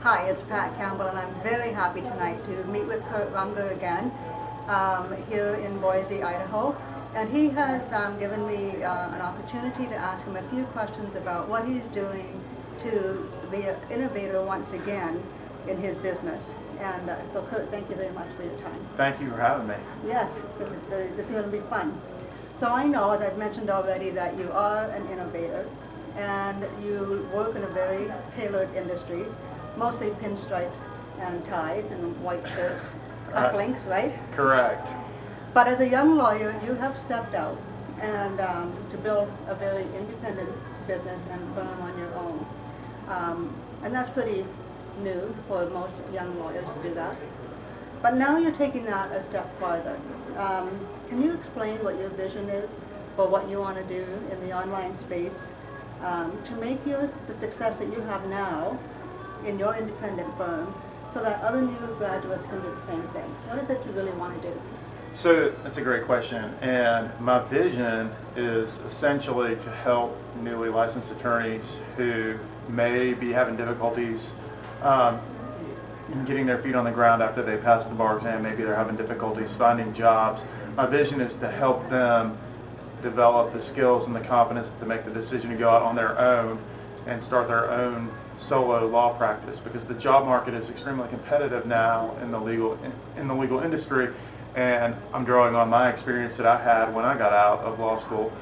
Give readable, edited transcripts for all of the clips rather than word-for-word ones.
Hi, it's Pat Campbell, and I'm very happy tonight to meet with Kurt Rumger again here in Boise, Idaho. And he has given me an opportunity to ask him a few questions about what he's doing to be an innovator once again in his business. And so, Kurt, thank you very much for your time. Thank you for having me. Yes, this is going to be fun. So I know, as I've mentioned already, that you are an innovator, and you work in a very tailored industry, mostly pinstripes and ties and white shirts, cufflinks, right? Correct. But as a young lawyer, you have stepped out and to build a very independent business and firm on your own. And that's pretty new for most young lawyers to do that. But now you're taking that a step farther. Can you explain what your vision is for what you want to do in the online space to make the success that you have now in your independent firm so that other new graduates can do the same thing? What is it you really want to do? So that's a great question, and my vision is essentially to help newly licensed attorneys who may be having difficulties getting their feet on the ground after they pass the bar exam. Maybe they're having difficulties finding jobs. My vision is to help them develop the skills and the confidence to make the decision to go out on their own and start their own solo law practice, because the job market is extremely competitive now in the legal industry, and I'm drawing on my experience that I had when I got out of law school,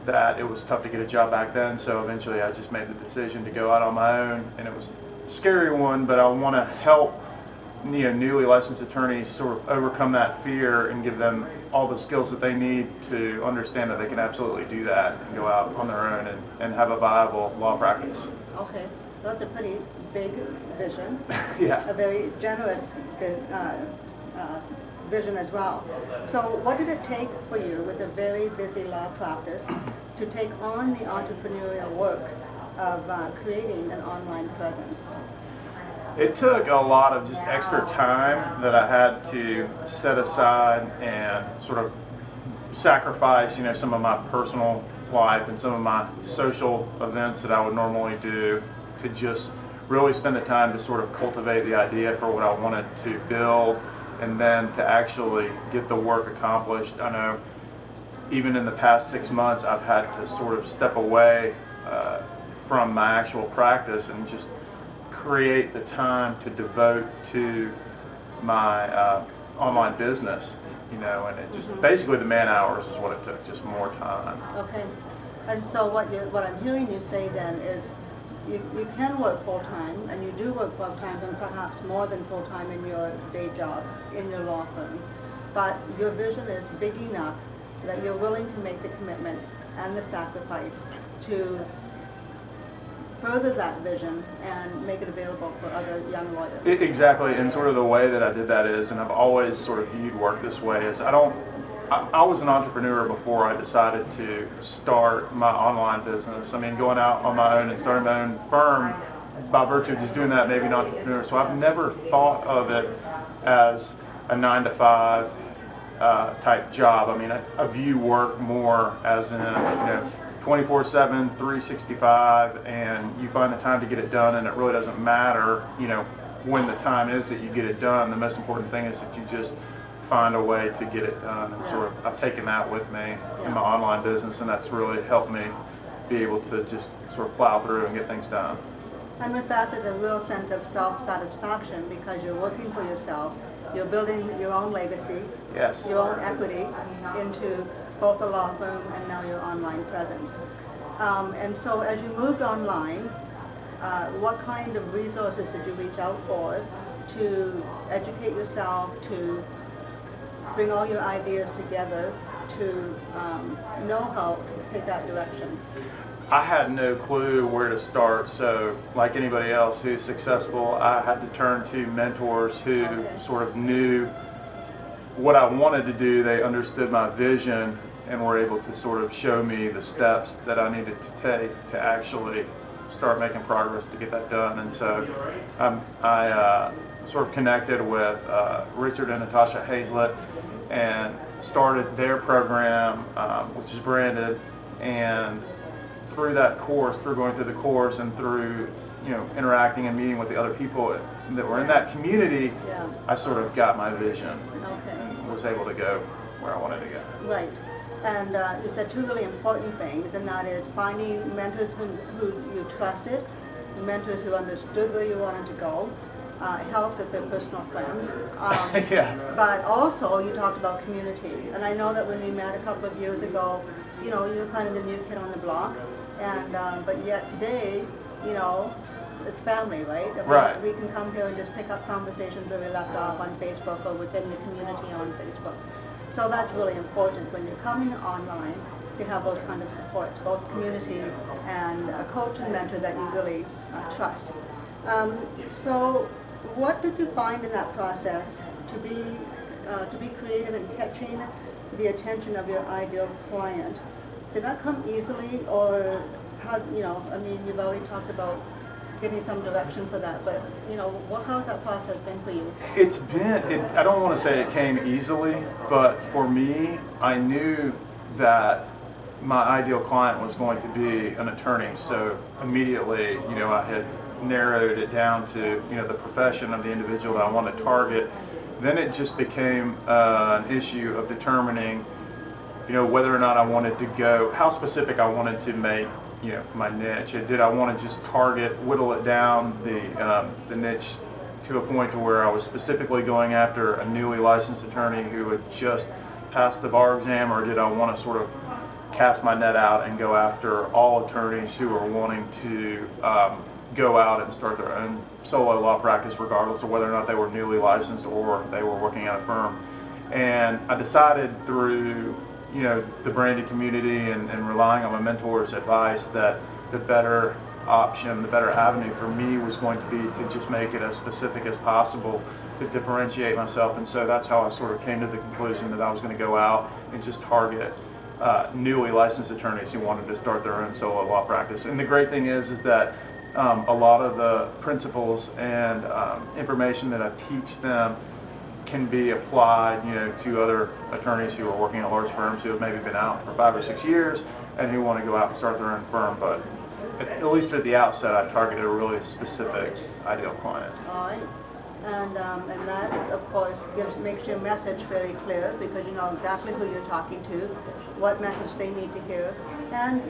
that it was tough to get a job back then. So eventually I just made the decision to go out on my own, and it was a scary one, but I want to help newly licensed attorneys sort of overcome that fear and give them all the skills that they need to understand that they can absolutely do that and go out on their own and have a viable law practice. Okay, so that's a pretty big vision. Yeah. A very generous vision as well. So what did it take for you, with a very busy law practice, to take on the entrepreneurial work of creating an online presence? It took a lot of just extra time that I had to set aside and sort of sacrifice, some of my personal life and some of my social events that I would normally do to just really spend the time to sort of cultivate the idea for what I wanted to build, and then to actually get the work accomplished. I know even in the past 6 months I've had to sort of step away from my actual practice and just create the time to devote to my online business, and it just basically the man hours is what it took, just more time. Okay, and so what I'm hearing you say then is you can work full-time, and you do work full-time, and perhaps more than full-time in your day job, in your law firm, but your vision is big enough that you're willing to make the commitment and the sacrifice to further that vision and make it available for other young lawyers. Exactly, and sort of the way that I did that is, and I've always sort of viewed work this way, is I was an entrepreneur before I decided to start my online business. I mean, going out on my own and starting my own firm, by virtue of just doing that, maybe an entrepreneur. So I've never thought of it as a 9-to-5 type job. I mean, I view work more as in 24/7, 365, and you find the time to get it done, and it really doesn't matter, when the time is that you get it done. The most important thing is that you just find a way to get it done, and sort of I've taken that with me in my online business, and that's really helped me be able to just sort of plow through and get things done. And with that, there's a real sense of self-satisfaction, because you're working for yourself, you're building your own legacy, Yes. your own equity into both the law firm and now your online presence. And so as you moved online, what kind of resources did you reach out for to educate yourself, to bring all your ideas together, to know how to take that direction? I had no clue where to start, so like anybody else who's successful, I had to turn to mentors who sort of knew what I wanted to do. They understood my vision and were able to sort of show me the steps that I needed to take to actually start making progress to get that done. And so I sort of connected with Richard and Natasha Hazlett and started their program, which is branded, and through that course, through going through the course and through interacting and meeting with the other people that were in that community, Yeah. I sort of got my vision Okay. and was able to go where I wanted to go. Right. And you said two really important things, and that is finding mentors who you trusted, mentors who understood where you wanted to go. It helps if they're personal friends. Yeah. But also, you talked about community. And I know that when we met a couple of years ago, you were kind of the new kid on the block. And but yet today, it's family, right? That Right. We can come here and just pick up conversations where we left off on Facebook or within the community on Facebook. So that's really important when you're coming online to have those kind of supports, both community and a coach and mentor that you really trust. So what did you find in that process to be creative and catching the attention of your ideal client? Did that come easily, or how, you've already talked about getting some direction for that, but, how has that process been for you? It's been, I don't want to say it came easily, but for me, I knew that my ideal client was going to be an attorney, so immediately, I had narrowed it down to, the profession of the individual that I wanted to target. Then it just became an issue of determining, whether or not I wanted to go, how specific I wanted to make, my niche. Did I want to just whittle it down, the niche to a point to where I was specifically going after a newly licensed attorney who had just passed the bar exam, or did I want to sort of cast my net out and go after all attorneys who are wanting to go out and start their own solo law practice, regardless of whether or not they were newly licensed or they were working at a firm. And I decided through the branded community and relying on my mentor's advice that the better option, the better avenue for me was going to be to just make it as specific as possible to differentiate myself. And so that's how I sort of came to the conclusion that I was going to go out and just target newly licensed attorneys who wanted to start their own solo law practice. And the great thing is that a lot of the principles and information that I teach them can be applied, to other attorneys who are working at large firms who have maybe been out for 5 or 6 years and who want to go out and start their own firm. But at least at the outset, I targeted a really specific ideal client. All right. And that, of course, makes your message very clear, because you know exactly who you're talking to, what message they need to hear. And,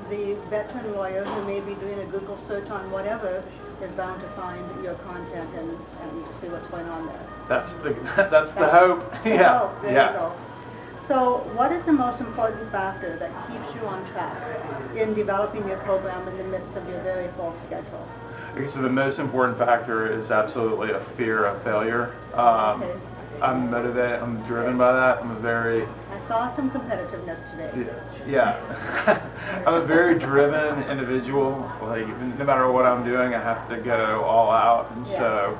the veteran lawyer who may be doing a Google search on whatever is bound to find your content and see what's going on there. That's the hope. Yeah. Oh, there you go. So what is the most important factor that keeps you on track in developing your program in the midst of your very full schedule? Okay, so the most important factor is absolutely a fear of failure. Okay. I'm motivated, I'm driven by that. I saw some competitiveness today. Yeah. I'm a very driven individual. Like, no matter what I'm doing, I have to go all out. And so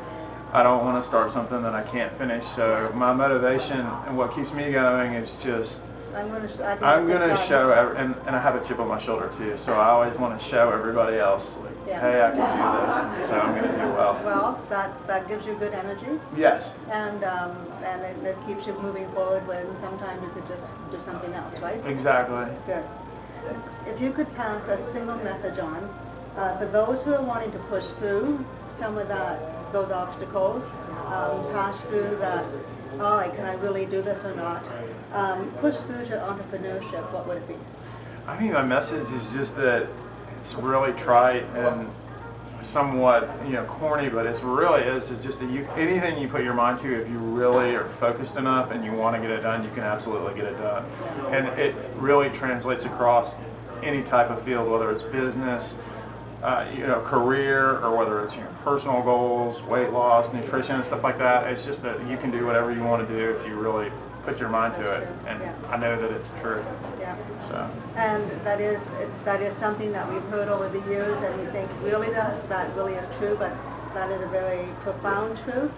I don't want to start something that I can't finish. So my motivation and what keeps me going is just, I'm going to show, and I have a chip on my shoulder too, so I always want to show everybody else, hey, I can do this, so I'm going to do well. Well, that gives you good energy. Yes. And it keeps you moving forward when sometimes you could just do something else, right? Exactly. Good. If you could pass a single message on, for those who are wanting to push through some of those obstacles, pass through that, can I really do this or not? Push through to entrepreneurship, what would it be? I think my message is just that it's really trite and somewhat, corny, but it's just that anything you put your mind to, if you really are focused enough and you want to get it done, you can absolutely get it done. And it really translates across any type of field, whether it's business, career, or whether it's your personal goals, weight loss, nutrition, stuff like that. It's just that you can do whatever you want to do if you really put your mind to it, and I know that it's true. Yeah. So. And that is something that we've heard over the years, and we think really that really is true, but that is a very profound truth.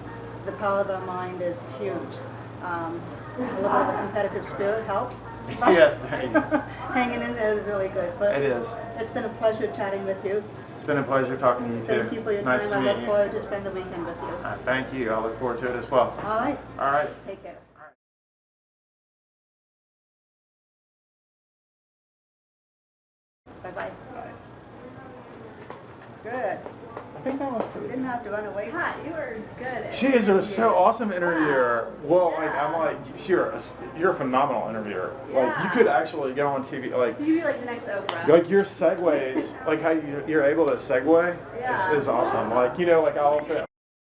The power of our mind is huge. A little bit of a competitive spirit helps. Yes, there you go. Hanging in there is really good. But it is. It's been a pleasure chatting with you. It's been a pleasure talking to you too. Thank you for your nice time. To I meet look you. forward to spend the weekend with you. Thank you. I look forward to it as well. All right. All right. Take care. Bye-bye. Bye. Good. I think that was pretty Didn't have to run away. Hi, you were good at She is a so interviewing. awesome interviewer. Well, like Yeah. I'm like, you're a phenomenal interviewer. Like you Yeah. could actually go on TV, like You could be like the next Oprah. like your segues, like how you're able to segue Yeah. is awesome. Like like I also